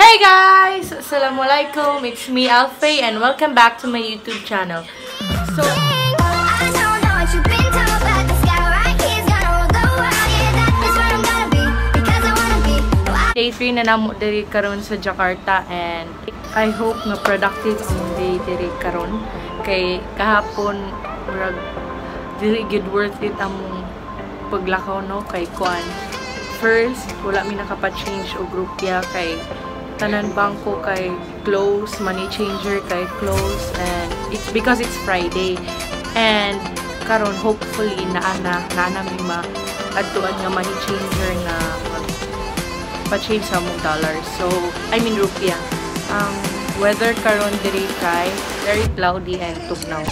Hey guys! Assalamualaikum! It's me Alfie and welcome back to my YouTube channel. So, day 3 na namo diri karon sa Jakarta and I hope nga productive ang day diri karon kay kahapon murag dili gid worth it among paglakaw no kay kuan. First, wala mi nakapa-change og grupya kay tanan bangko kay close, money changer kay close, and it's because it's Friday. And karon hopefully naana mi ma-adtuan nga money changer nga pa-change sa mong dollars. So, I mean rupiah. Weather karon diri kay very cloudy and tugnaw.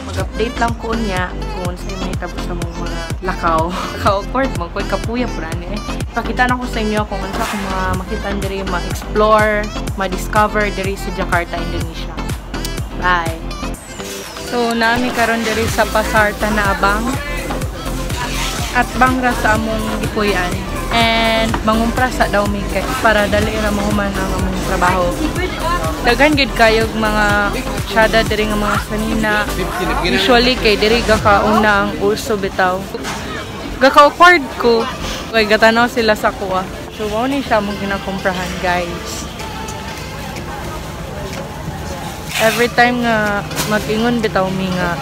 Mag-update lang ko niya kung sa may tapos sa mong mga lakaw. Ka-awkward mo, ko'y kapuya po rani eh. Pakita na ko sa inyo kung ano sa kung makita diri, ma-explore, ma-discover diri sa Jakarta, Indonesia. Bye! So, nami karon diri sa Pasar Tanah Abang at bangra sa among gipuyan. And mangumpra sa daw mi kay para dali ra mahuman ang among trabaho. Daghan gid kayog mga tsada diri nga mga sanina. Usually kay diri gakauna ang uso bitaw. Gaka-awkward ko. Kay gatanaw sila sa kuha. So mao ni siya mong ginakomprahan, guys. Every time nga mag-ingon bitaw mi nga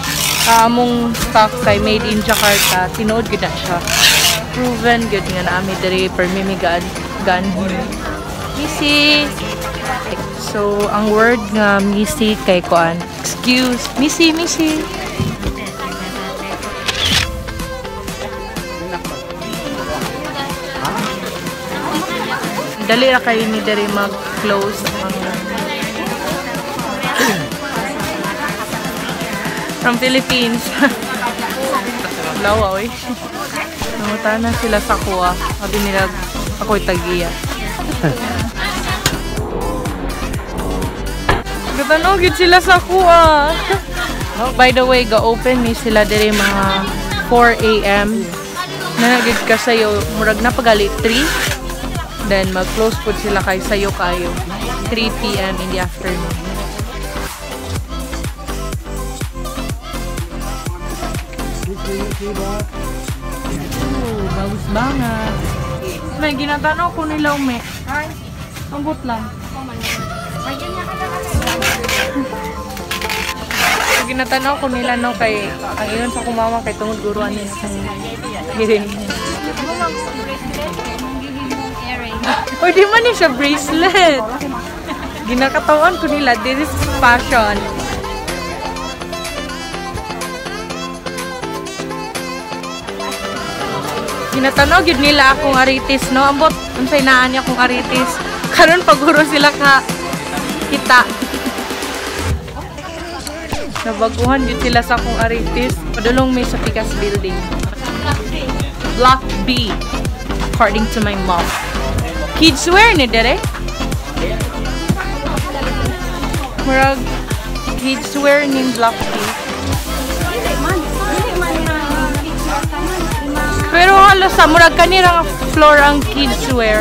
among stock kay made in Jakarta, tinuod gid na siya. Proven good nga naami diri per mimigan Missy. So ang word nga Missy kay kuan excuse Missy dali ra kayo ni diri mag-close ang from Philippines. Lawa oy. Nanguta na sila sa kuha. Sabi nila, ako'y tagiya. Gatanogid sila sa kuha. By the way, ga-open ni sila diri mga 4 AM. Nanagid ka sayo, murag na pagali 3. Then, mag-close po sila kay sayo kayo. 3 PM in the afternoon. Bagus banget. May ginatanaw ko nila ume. Ay, ambot lang. Ginatanaw ko nila no kay ang iyon sa kumama kay tungod guruan niya sa hiring. Pwede man niya siya bracelet. Ginakatawan ko nila. This is fashion. Ginatanaw gid nila akong aritis, no? Ambot, unsay naan niya akong aritis. Karon paguro sila ka kita. Nabaguhan gid sila sa akong aritis. Padulong may sa Pikas building. Block B, according to my mom. Kids wear ni dere? Murag kids wear ning Block B. Pero halos sa murag kanirang floor ang kids wear.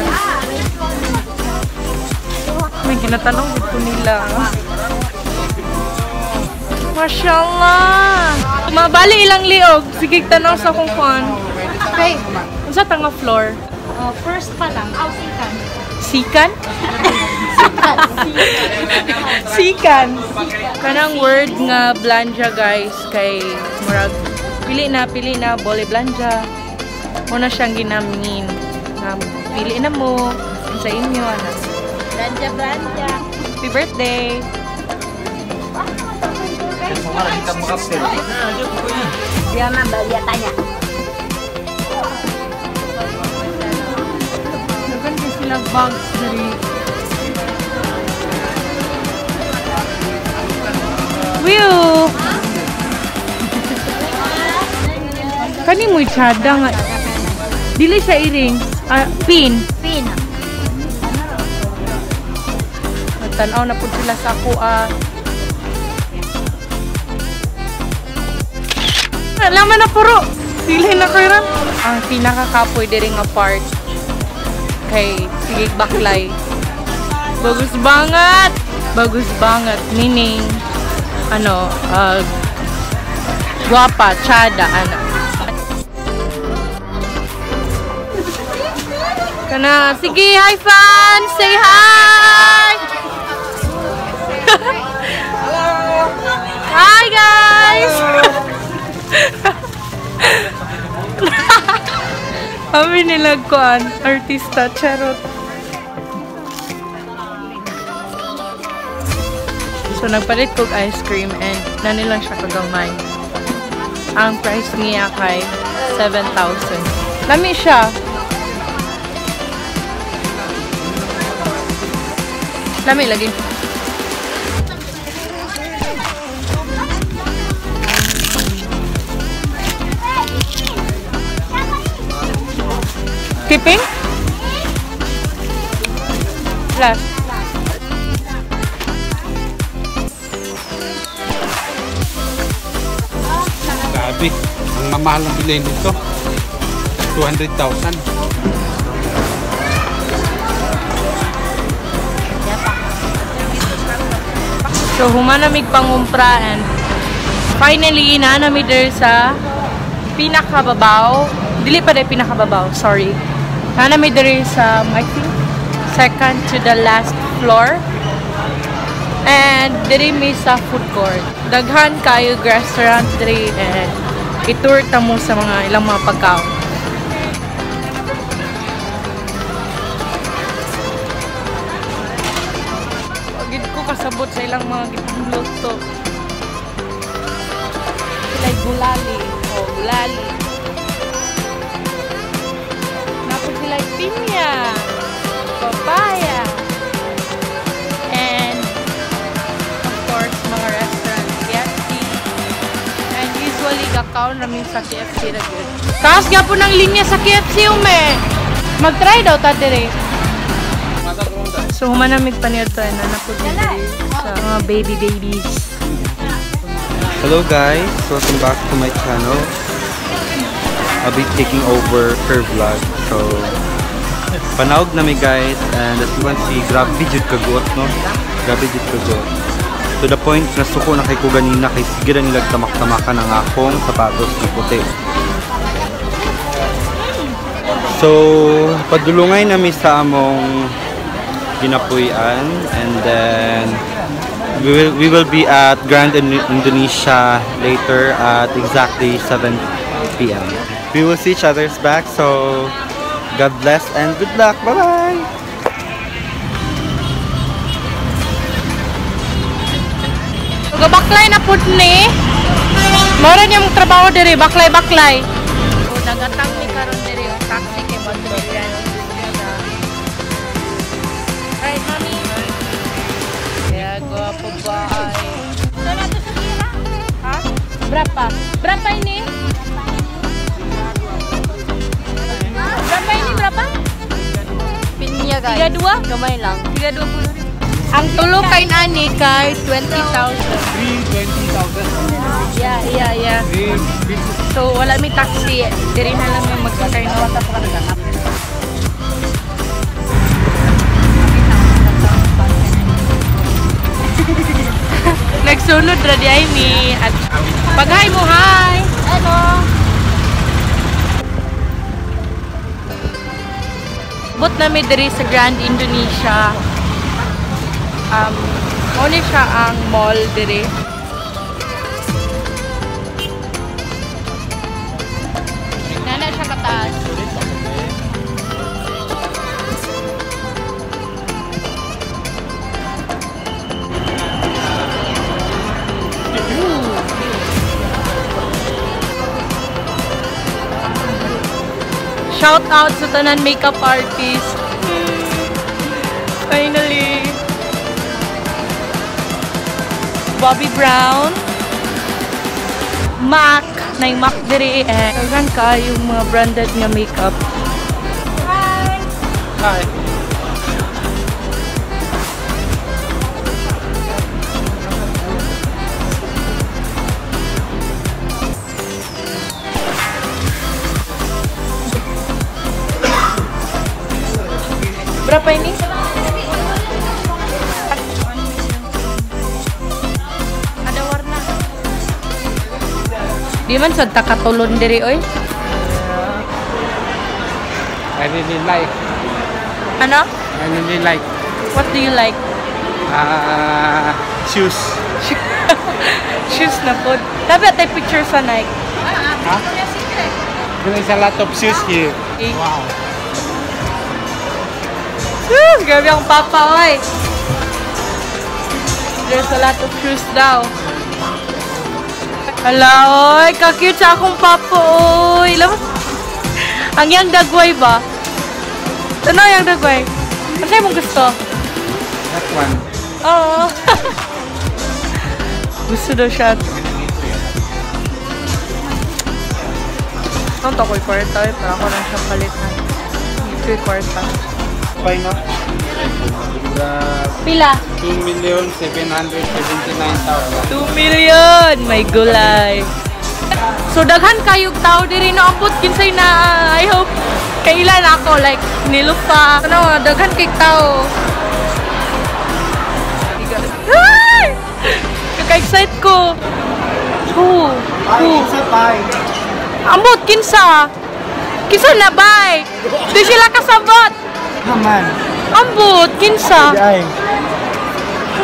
May ginatanong ko nila. Mashallah. Mabali ilang liog. Sige tanong sa kung kuan. Okay. Unsa tanga floor? First pa lang. Sikan? Sikan. Kanang word nga blanja guys kay murag pili na bole blanja. Muna siyang ginamin. Pili na mo sa inyo. Blanja. Happy birthday! Dia mah balia tanya. Nagan ko sila bags dari. Whew! Kani mo'y tsada nga. Dili siya iring. Pin. Tanaw na po sila sa ako. Laman na puro. Dili na kayo rin. Ang pinakakapoy diri nga part kay sige baklay. Bagus banget. Bagus banget. Meaning, ano, guwapa, tsada, ano. Kana, sige, hi fans! Say hi! Hi guys! Kami nilagkuan, artista, charot. So, nagpalit kog ice cream and nanilang siya kagamay. Ang price niya kay 7,000. Lami siya. Lami lagi. Keeping? Last. Grabe, ang mamahal ng bilhin nito. 200,000. So, humanamig pangumpra and finally, nanamig there sa pinakababaw. Dili pa rin pinakababaw, sorry. Nanamig there sa, I think, second to the last floor. And diri mi sa food court. Daghan kayo restaurant diri and itour ta mo sa mga ilang mga pagkaon. Pagid ko kasabot sa ilang mga gitluto. Sila gulali. O, gulali. Napos sila pinya. Papaya. And of course, mga restaurant. KFC. And usually, kakaon namin sa KFC na good. Taas nga po ng linya sa KFC, ume. Mag-try daw ta dire. So, humanamig pa niyo tayo na napudin sa mga babies. Hello guys, welcome back to my channel. I'll be taking over her vlog. So, panawag na mi guys, and as you can see, grabe jud kagot, no? Grabe jud kagot. To the point na suko na kay ko ganina kay sige ra nilag tamak-tamakan ang akong sapatos na puti. So, padulungay nami sa among ginapuy-an, and then we will be at Grand Indonesia later at exactly 7 p.m. We will see each other's back, so God bless and good luck. Bye-bye! Baklay na po ni. Mora niyang trabaho diri, baklay-baklay. O, nagatang ni karon diri o taxi kay Madrian. Right, mami? Kaya gwapo ba ay. Ha? Berapa? Berapa ini? Berapa ini berapa? Pinya guys. 32? Gamay lang. 320. Ang tulo kay nani kay 20,000. 20,000. Yeah. So wala mi taxi, diri na lang yung magsakay na wata pa ganap. Nagsunod ra di ay mi at pag-hi mo, hi. Hello. Bot na mi diri sa Grand Indonesia. Muna siya ang mall diri. Nana siya kataas. Shout out sa tanan makeup artist. Finally. Bobbi Brown, MAC, na yung MAC diri, and hanggang ka yung mga branded nga makeup. Hi! Hi! Berapa ini? Di man sa takatulon diri oy. I really like. Ano? I really like. What do you like? Shoes. Shoes na po. Dapat tayo picture sa Nike. Huh? There is a lot of shoes here. Okay. Wow. Grabe ang papa oy. There's a lot of shoes daw. Hala oy, ka-cute sa akong papa oy. Ang yang dagway ba? Ano yung dagway? Ano sa'yo mong gusto? That one. Oo. Gusto daw siya. Ang tako'y kwarta eh. Para ko lang siyang palitan. Ito'y kwarta. Why not? Pila? 2,779,000. 2 million! May gulay. So, daghan kayong tao diri no ambot kinsay na I hope kailan ako like nilupa. Ano, daghan kay tao. Ay! Kaka-excite ko. Who? Ambot kinsa? Kinsa na bay? Di sila kasabot. Naman. Ambot kinsa?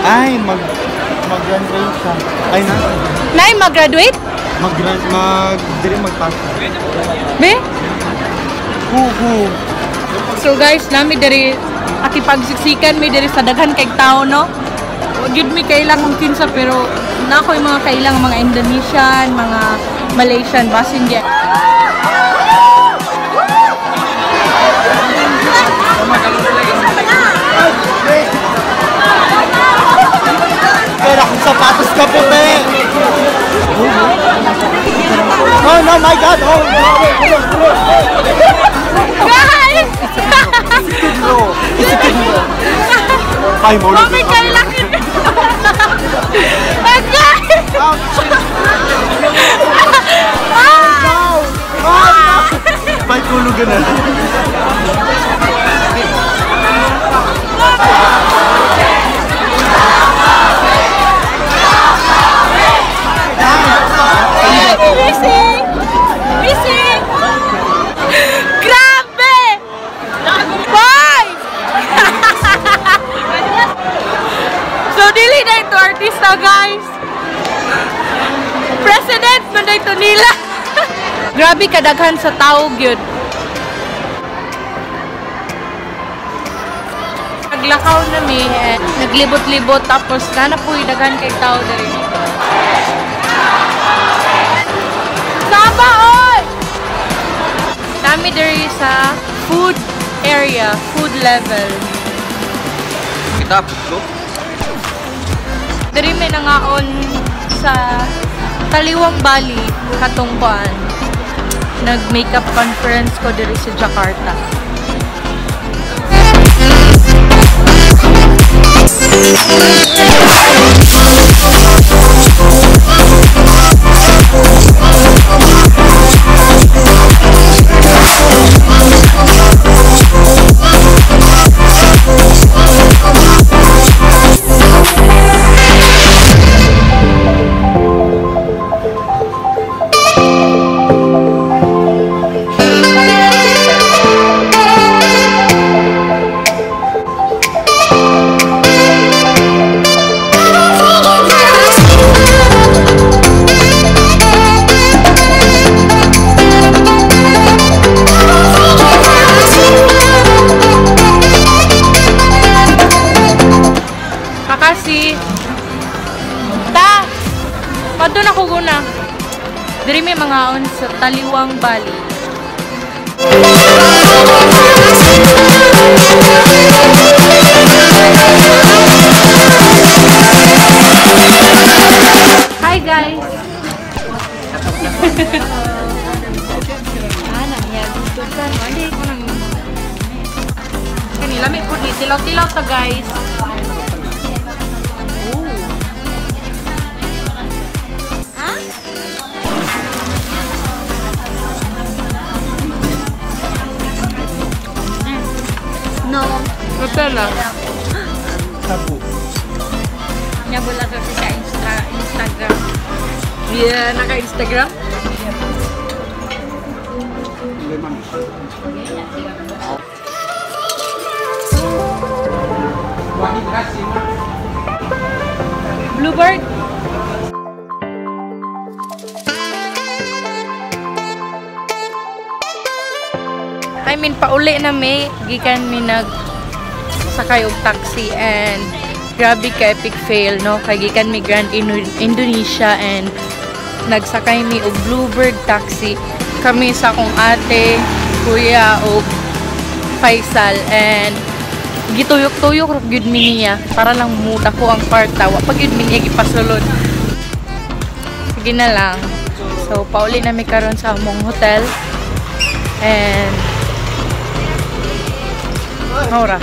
Ay, mag-graduate siya. Ay, na. Nay mag-graduate? Dili magpasa. Be? Who? So guys, nami diri akipagsiksikan mi diri sa daghan kay tao no. Wa gyud mi kailang kung kinsa pero na ako yung mga kailang mga Indonesian, mga Malaysian basin diya. Pero kung sapatos ka po, be! Oh no, my God! Oh no! Guys! It's a kid bro. Ay, mo na. Mami kailang guys! May tulugan na. Missing! Grabe! Boy! So, dili na ito artista, guys. President na ito nila. Grabe kadaghan sa tao, gyud. Naglakaw na mi, naglibot-libot, tapos nanapoy daghan kay tao diri. Saba, oy! Dami diri sa food area, food level. Kita, go. Diri may nangaon sa Taliwang Bali, Katungkuan. Nag-makeup conference ko diri sa Jakarta. Padto na ko guna. Diri may mga on sa Taliwang Bali. Hi guys. Ana niya gusto ka wali ko nang. Kanila may pud ni tilaw-tilaw ta guys. No. Nutella. Sabu. Niya bula to sa Instagram. Yeah, naka-Instagram. Bluebird. I mean, pauli na may gikan mi nag sakay og taxi and grabe ka epic fail, no? Kay gikan mi Grand Indonesia and nagsakay mi og Bluebird taxi. Kami sa akong ate, kuya og Faisal and gituyok-tuyok rog gyud mi niya para lang muda ko ang kwarta. Wa pa gyud mi niya gipasulod. Sige na lang. So pauli na mi karon sa among hotel and Maura.